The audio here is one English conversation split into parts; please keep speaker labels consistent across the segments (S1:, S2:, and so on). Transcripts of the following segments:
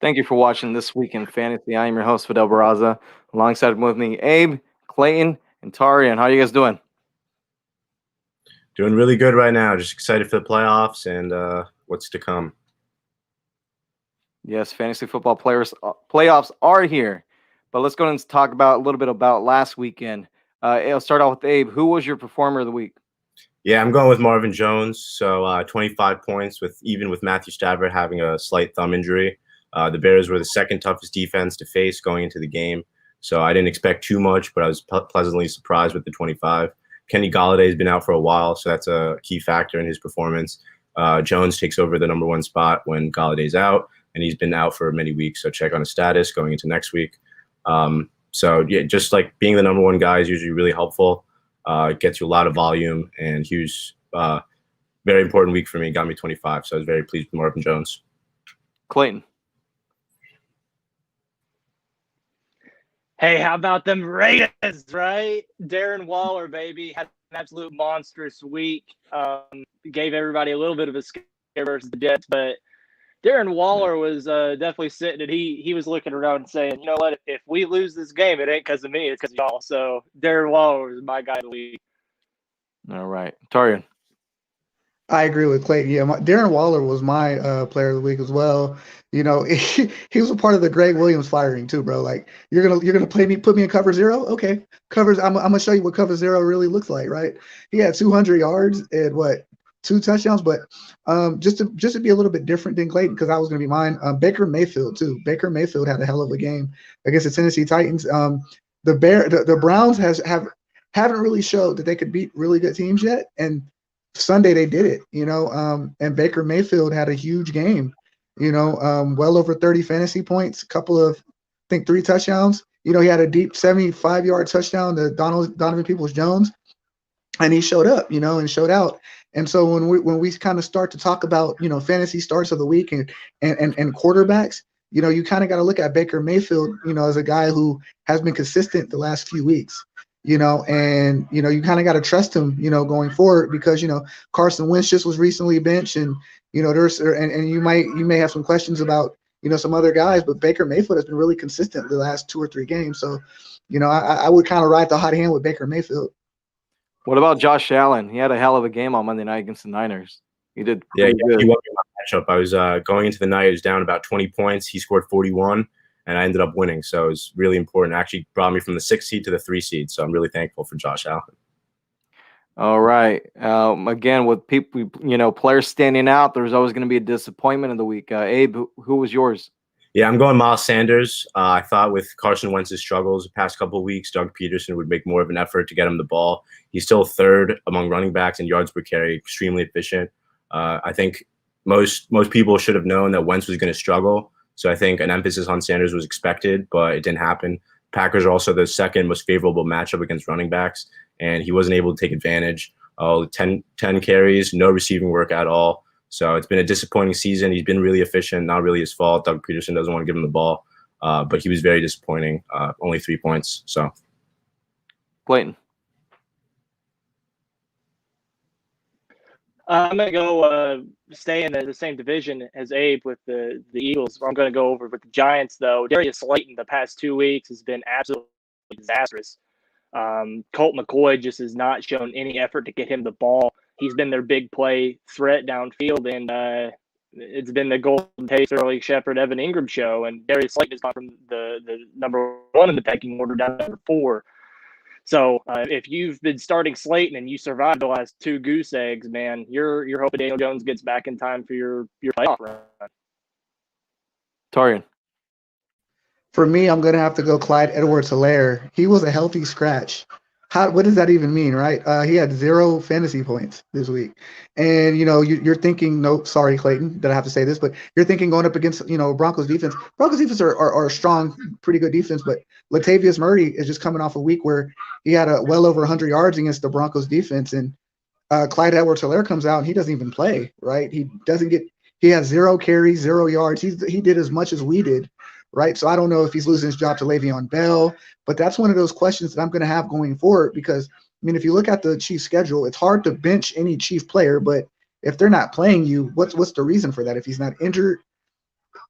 S1: Thank you for watching This Week in Fantasy. I am your host, Fidel Barraza. Alongside with me, Abe, Clayton, and Tarian. How are you guys doing?
S2: Doing really good right now. Just excited for the playoffs and what's to come.
S1: Yes, fantasy football playoffs are here. But let's go and talk about a little bit about last weekend. I'll start out with Abe. Who was your performer of the week?
S2: Yeah, I'm going with Marvin Jones. So 25 points even with Matthew Stafford having a slight thumb injury. The Bears were the second toughest defense to face going into the game. So I didn't expect too much, but I was pleasantly surprised with the 25. Kenny Galladay has been out for a while, so that's a key factor in his performance. Jones takes over the number one spot when Galladay's out, and he's been out for many weeks. So check on his status going into next week. So yeah, just like being the number one guy is usually really helpful. It gets you a lot of volume, and Hughes, very important week for me, got me 25. So I was very pleased with Marvin Jones.
S1: Clayton.
S3: Hey, how about them Raiders, right? Darren Waller, baby, had an absolute monstrous week. Gave everybody a little bit of a scare versus the Jets, but Darren Waller was definitely sitting and he was looking around and saying, you know what, if we lose this game, it ain't because of me, it's because of y'all. So Darren Waller was my guy of the week.
S1: All right. Tarian.
S4: I agree with Clayton. Yeah, Darren Waller was my player of the week as well. You know, he was a part of the Greg Williams firing too, bro. Like you're gonna put me in cover zero. Okay, covers. I'm gonna show you what cover zero really looks like, right? He had 200 yards and what 2 touchdowns, but just to be a little bit different than Clayton, because I was gonna be mine. Baker Mayfield too. Baker Mayfield had a hell of a game against the Tennessee Titans. The Browns haven't really showed that they could beat really good teams yet, and Sunday they did it, and Baker Mayfield had a huge game, well over 30 fantasy points, couple of, I think 3 touchdowns. He had a deep 75-yard touchdown to Donovan Peoples-Jones, and he showed up, and showed out. And so when we kind of start to talk about, fantasy starts of the week and quarterbacks, you kind of got to look at Baker Mayfield, as a guy who has been consistent the last few weeks. And you kind of got to trust him, going forward, because Carson Wentz just was recently benched, and and you may have some questions about some other guys, but Baker Mayfield has been really consistent the last 2 or 3 games. So I would kind of ride the hot hand with Baker Mayfield.
S1: What about Josh Allen? He had a hell of a game on Monday night against the Niners. He did
S2: Yeah,
S1: good.
S2: he won my matchup. I was going into the night, it was down about 20 points. He scored 41. And I ended up winning. So it was really important. It actually brought me from the 6th seed to the 3 seed. So I'm really thankful for Josh Allen.
S1: All right. Again, with people, players standing out, there's always going to be a disappointment in the week. Abe, who was yours?
S2: Yeah, I'm going Miles Sanders. I thought with Carson Wentz's struggles the past couple of weeks, Doug Peterson would make more of an effort to get him the ball. He's still 3rd among running backs in yards per carry, extremely efficient. I think most people should have known that Wentz was going to struggle. So I think an emphasis on Sanders was expected, but it didn't happen. Packers are also the second most favorable matchup against running backs, and he wasn't able to take advantage. 10 carries, no receiving work at all. So it's been a disappointing season. He's been really efficient, not really his fault. Doug Peterson doesn't want to give him the ball, but he was very disappointing. Only 3 points. So,
S1: Clayton.
S3: I'm going to go stay in the same division as Abe with the Eagles. I'm going to go over with the Giants, though. Darius Slayton the past 2 weeks has been absolutely disastrous. Colt McCoy just has not shown any effort to get him the ball. He's been their big play threat downfield, and it's been the Golden Tate, Sterling Shepard, Evan Ingram show, and Darius Slayton has gone from the number 1 in the pecking order down to number 4. So if you've been starting Slayton and you survived the last 2 goose eggs, man, you're hoping Daniel Jones gets back in time for your playoff run.
S1: Tarian.
S4: For me, I'm going to have to go Clyde Edwards-Helaire. He was a healthy scratch. What does that even mean, right? He had 0 fantasy points this week. And, you're thinking, no, sorry, Clayton, that I have to say this, but you're thinking going up against, Broncos defense. Broncos defense are a strong, pretty good defense, but Latavius Murray is just coming off a week where he had well over 100 yards against the Broncos defense. And Clyde Edwards-Helaire comes out and he doesn't even play, right? He has 0 carries, 0 yards. He did as much as we did. Right. So I don't know if he's losing his job to Le'Veon Bell, but that's one of those questions that I'm going to have going forward, because, if you look at the Chiefs schedule, it's hard to bench any Chief player, but if they're not playing you, what's the reason for that? If he's not injured,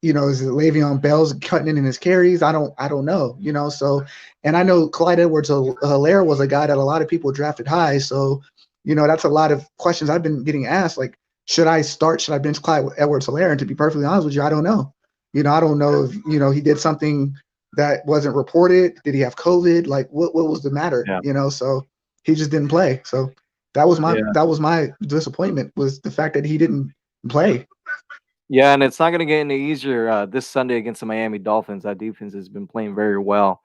S4: Is it Le'Veon Bell's cutting in his carries? I don't know. So, and I know Clyde Edwards-Helaire was a guy that a lot of people drafted high. So, that's a lot of questions I've been getting asked. Like, should I start? Should I bench Clyde Edwards-Helaire? And to be perfectly honest with you, I don't know. I don't know if he did something that wasn't reported. Did he have COVID? Like, what was the matter?
S1: Yeah.
S4: So he just didn't play. So that was my disappointment, was the fact that he didn't play.
S1: Yeah, and it's not going to get any easier this Sunday against the Miami Dolphins. That defense has been playing very well.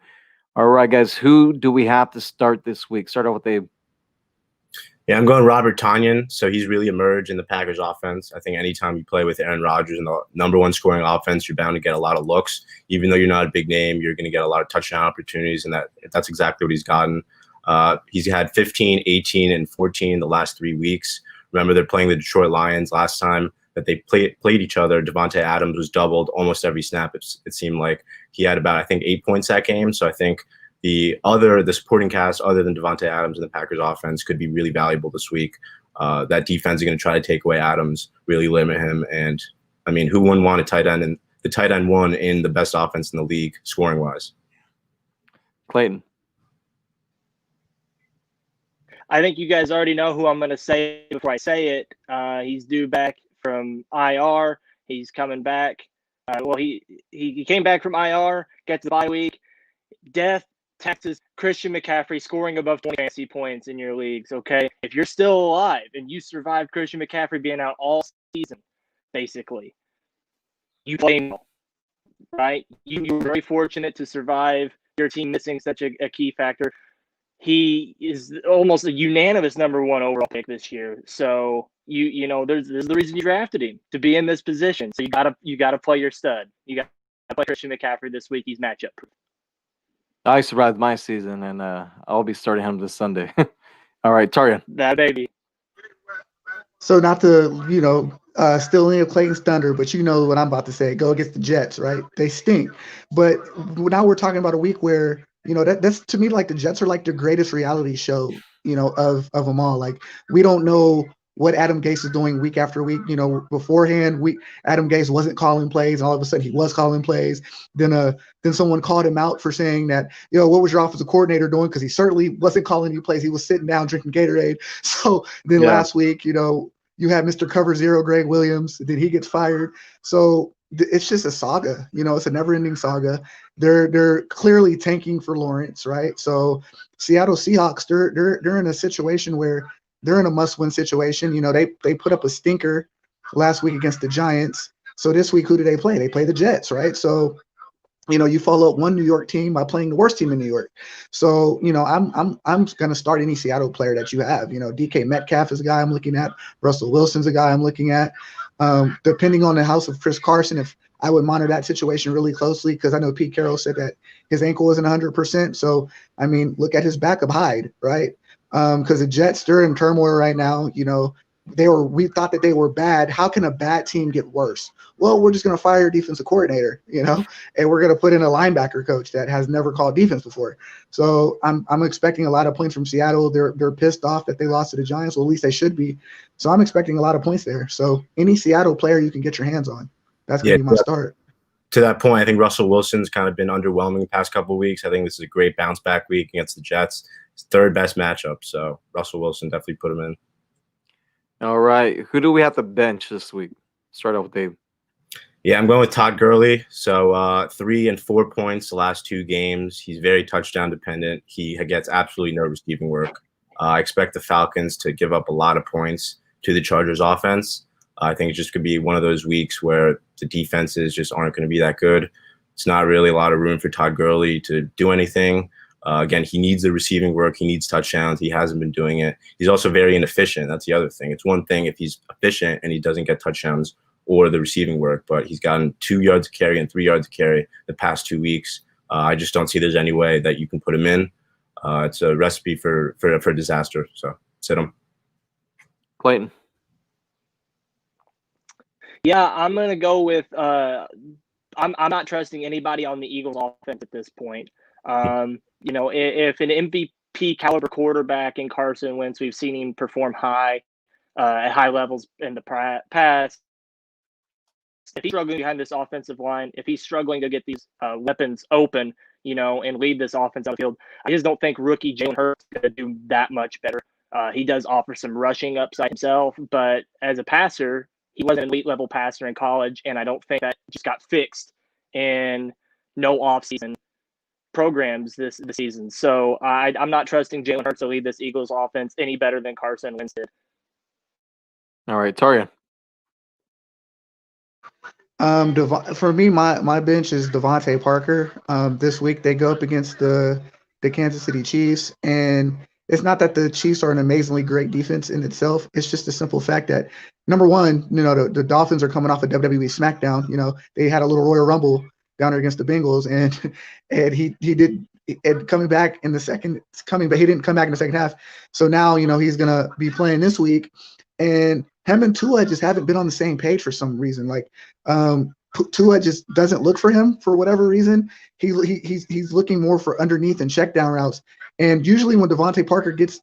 S1: All right, guys, who do we have to start this week? Start off with Abe.
S2: Yeah, I'm going Robert Tonyan. So he's really emerged in the Packers offense. I think anytime you play with Aaron Rodgers and the number one scoring offense, you're bound to get a lot of looks. Even though you're not a big name, you're going to get a lot of touchdown opportunities, and that's exactly what he's gotten. He's had 15, 18, and 14 in the last 3 weeks. Remember, they're playing the Detroit Lions last time that they played each other. Davante Adams was doubled almost every snap. It seemed like he had about, I think, 8 points that game. So I think the supporting cast other than Davante Adams in the Packers offense could be really valuable this week. That defense is going to try to take away Adams, really limit him. And I mean, who wouldn't want a tight end? And the tight end won in the best offense in the league scoring wise.
S1: Clayton.
S3: I think you guys already know who I'm going to say before I say it. He's due back from IR. He's coming back. He came back from IR, got to the bye week. Texas, Christian McCaffrey scoring above 20 fantasy points in your leagues, okay? If you're still alive and you survived Christian McCaffrey being out all season, basically, you play, right? You were very fortunate to survive your team missing such a key factor. He is almost a unanimous number one overall pick this year. So there's the reason you drafted him, to be in this position. So you gotta play your stud. You got to play Christian McCaffrey this week. He's matchup proof.
S1: I survived my season, and I'll be starting him this Sunday. All right, Tarian.
S3: That baby.
S4: So not to steal any of Clayton's thunder, but you know what I'm about to say. Go against the Jets, right? They stink. But now we're talking about a week where that's, to me, like, the Jets are like the greatest reality show, of them all. Like, we don't know what Adam Gase is doing week after week. Beforehand, Adam Gase wasn't calling plays, and all of a sudden he was calling plays. Then someone called him out for saying that, what was your offensive coordinator doing? Because he certainly wasn't calling any plays. He was sitting down drinking Gatorade. So then last week, you had Mr. Cover Zero, Greg Williams. Then he gets fired. So it's just a saga. It's a never-ending saga. They're clearly tanking for Lawrence, right? So Seattle Seahawks, they're in a situation where they're in a must-win situation. They put up a stinker last week against the Giants. So this week, who do they play? They play the Jets, right? So, you follow up one New York team by playing the worst team in New York. So, I'm going to start any Seattle player that you have. DK Metcalf is a guy I'm looking at. Russell Wilson's a guy I'm looking at. Depending on the house of Chris Carson, if I would monitor that situation really closely, because I know Pete Carroll said that his ankle wasn't 100%. So, I mean, look at his backup Hyde, right? Because the Jets, they're in turmoil right now. We thought that they were bad. How can a bad team get worse? Well, we're just going to fire a defensive coordinator, and we're going to put in a linebacker coach that has never called defense before. So I'm expecting a lot of points from Seattle. They're pissed off that they lost to the Giants. Well, at least they should be. So I'm expecting a lot of points there. So any Seattle player you can get your hands on, that's going to be my start.
S2: To that point, I think Russell Wilson's kind of been underwhelming the past couple of weeks. I think this is a great bounce back week against the Jets. It's third best matchup. So Russell Wilson, definitely put him in.
S1: All right. Who do we have to bench this week? Start off with Dave.
S2: Yeah, I'm going with Todd Gurley. So 3 and 4 points the last 2 games. He's very touchdown dependent. He gets absolutely no receiving work. I expect the Falcons to give up a lot of points to the Chargers offense. I think it just could be one of those weeks where the defenses just aren't going to be that good. It's not really a lot of room for Todd Gurley to do anything. Again, he needs the receiving work. He needs touchdowns. He hasn't been doing it. He's also very inefficient. That's the other thing. It's one thing if he's efficient and he doesn't get touchdowns or the receiving work, but he's gotten 2 yards to carry and 3 yards to carry the past 2 weeks. I just don't see there's any way that you can put him in. It's a recipe for disaster. So sit him.
S1: Clayton.
S3: Yeah, I'm gonna go with. I'm not trusting anybody on the Eagles offense at this point. If an MVP caliber quarterback in Carson Wentz, we've seen him perform at high levels in the past. if he's struggling behind this offensive line, if he's struggling to get these weapons open, and lead this offense on the field, I just don't think rookie Jalen Hurts is going to do that much better. He does offer some rushing upside himself, but as a passer, he was an elite level passer in college, and I don't think that just got fixed in no offseason programs this season. So I'm not trusting Jalen Hurts to lead this Eagles offense any better than Carson Wentz did.
S1: All right, Taria.
S4: For me, my bench is Devontae Parker. This week they go up against the Kansas City Chiefs, and it's not that the Chiefs are an amazingly great defense in itself. It's just a simple fact that, number one, the Dolphins are coming off a WWE SmackDown. They had a little Royal Rumble down there against the Bengals, and he did. And coming back in the second, but he didn't come back in the second half. So now, he's gonna be playing this week, and him and Tua just haven't been on the same page for some reason. Like, Tua just doesn't look for him for whatever reason. He's looking more for underneath and check down routes. And usually when Devontae Parker gets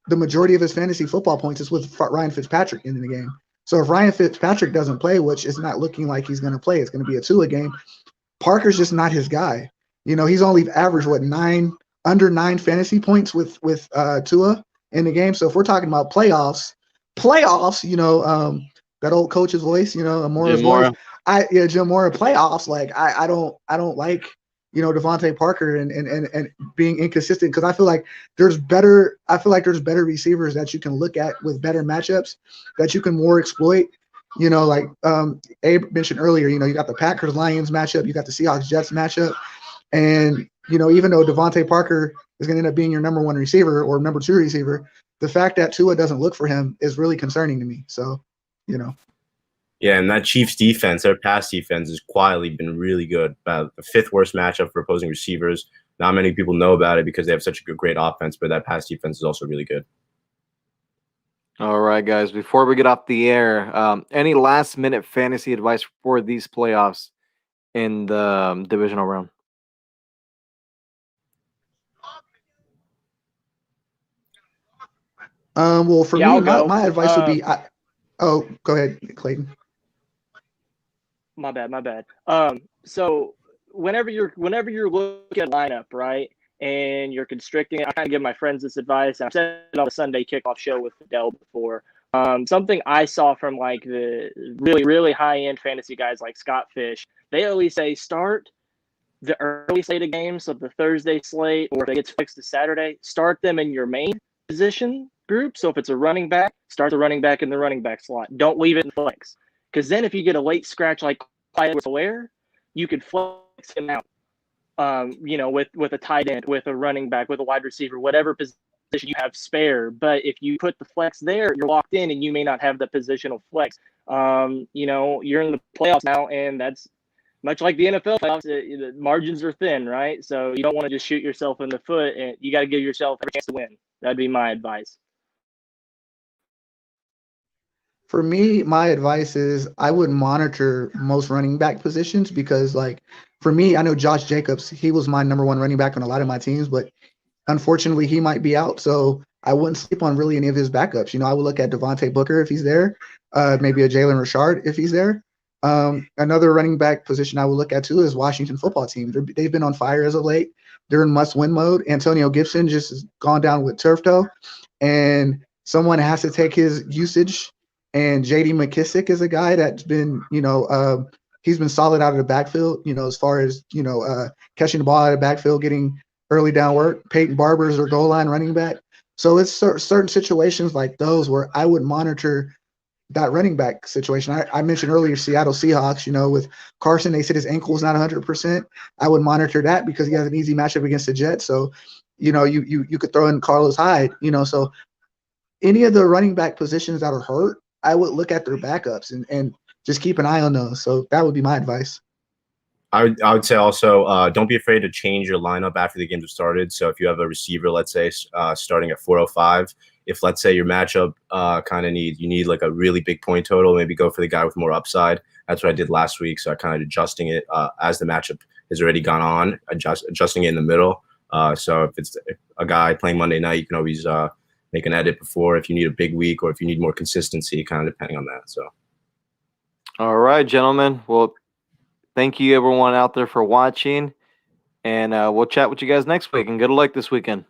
S4: the majority of his fantasy football points, it's with Ryan Fitzpatrick in the game. So if Ryan Fitzpatrick doesn't play, which is not looking like he's going to play, it's going to be a Tua game. Parker's just not his guy. He's only averaged under 9 fantasy points with Tua in the game. So if we're talking about playoffs, that old coach's voice, Mora's voice. Jim Mora, playoffs. Like I don't like Devontae Parker and being inconsistent, because I feel like there's better receivers that you can look at with better matchups that you can more exploit. Like Abe mentioned earlier, you got the Packers Lions matchup, you got the Seahawks Jets matchup, and even though Devontae Parker is going to end up being your number 1 receiver or number 2 receiver, the fact that Tua doesn't look for him is really concerning to me. So,
S2: Yeah, and that Chiefs defense, their pass defense, has quietly been really good. About the 5th worst matchup for opposing receivers. Not many people know about it because they have such a great offense, but that pass defense is also really good.
S1: All right, guys. Before we get off the air, any last-minute fantasy advice for these playoffs in the divisional round?
S4: Well, for
S3: Yeah,
S4: me,
S3: I'll go.
S4: my advice would be, go ahead, Clayton.
S3: My bad. So whenever you're looking at a lineup, right, and you're constricting it, I kind of give my friends this advice. I've said it on the Sunday kickoff show with Fidel before. Something I saw from like the really, really high-end fantasy guys like Scott Fish, they always say start the early slate of games, so the Thursday slate, or if it gets fixed to Saturday, start them in your main position group. So if it's a running back, start the running back in the running back slot. Don't leave it in flex, because then if you get a late scratch like Clyde Edwards-Helaire, you could flex him out. With a tight end, with a running back, with a wide receiver, whatever position you have spare. But if you put the flex there, you're locked in, and you may not have the positional flex. You're in the playoffs now, and that's much like the NFL playoffs. The margins are thin, right? So you don't want to just shoot yourself in the foot, and you got to give yourself every chance to win. That'd be my advice.
S4: For me, my advice is I would monitor most running back positions, because, like, for me, I know Josh Jacobs, he was my number 1 running back on a lot of my teams, but unfortunately he might be out. So I wouldn't sleep on really any of his backups. I would look at Devontae Booker if he's there, maybe a Jalen Richard if he's there. Another running back position I would look at too is Washington football team. They've been on fire as of late. They're in must-win mode. Antonio Gibson just has gone down with turf toe, and someone has to take his usage. And J.D. McKissick is a guy that's been, he's been solid out of the backfield, as far as, catching the ball out of the backfield, getting early down work. Peyton Barber is their goal line running back. So it's certain situations like those where I would monitor that running back situation. I mentioned earlier Seattle Seahawks, with Carson, they said his ankle is not 100%. I would monitor that because he has an easy matchup against the Jets. So, you could throw in Carlos Hyde, so any of the running back positions that are hurt, I would look at their backups and just keep an eye on those. So that would be my advice.
S2: I would say also don't be afraid to change your lineup after the games have started. So if you have a receiver, let's say starting at 405, if let's say your matchup you need like a really big point total, maybe go for the guy with more upside. That's what I did last week. So I kind of adjusting it as the matchup has already gone on, adjusting it in the middle. So if it's a guy playing Monday night, you can always make an edit before if you need a big week or if you need more consistency, kind of depending on that. So.
S1: All right, gentlemen. Well, thank you everyone out there for watching, and we'll chat with you guys next week. And good luck this weekend.